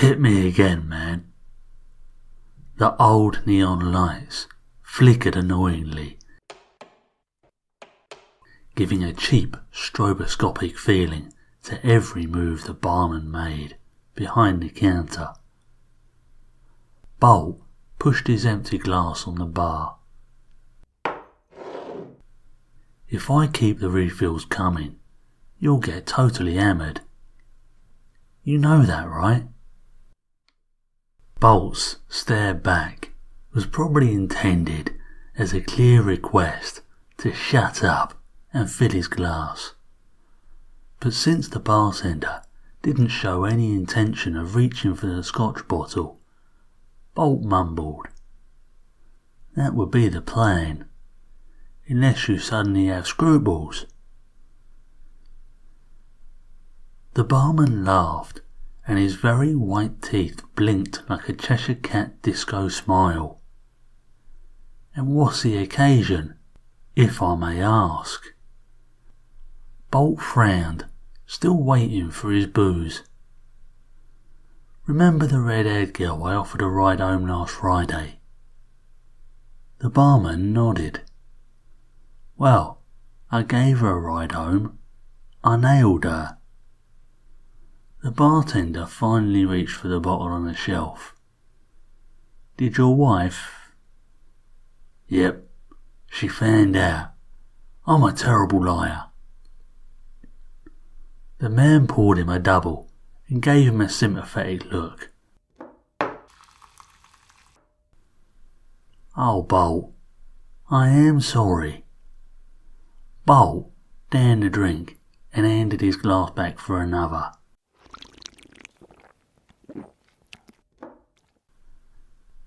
Hit me again, man. The old neon lights flickered annoyingly, giving a cheap stroboscopic feeling to every move the barman made behind the counter. Bolt pushed his empty glass on the bar. If I keep the refills coming, you'll get totally hammered. You know that, right? Bolt's stare back was probably intended as a clear request to shut up and fill his glass. But since the bartender didn't show any intention of reaching for the scotch bottle, Bolt mumbled, "That would be the plan, unless you suddenly have scruples." The barman laughed, and his very white teeth blinked like a Cheshire Cat disco smile. "And what's the occasion, if I may ask?" Bolt frowned, still waiting for his booze. "Remember the red-haired girl I offered a ride home last Friday?" The barman nodded. "Well, I gave her a ride home. I nailed her." The bartender finally reached for the bottle on the shelf. "Did your wife?" "Yep, she found out. I'm a terrible liar." The man poured him a double and gave him a sympathetic look. "Oh, Bolt, I am sorry." Bolt downed the drink and handed his glass back for another.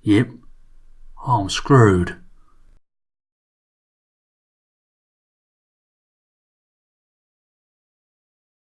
"Yep, I'm screwed."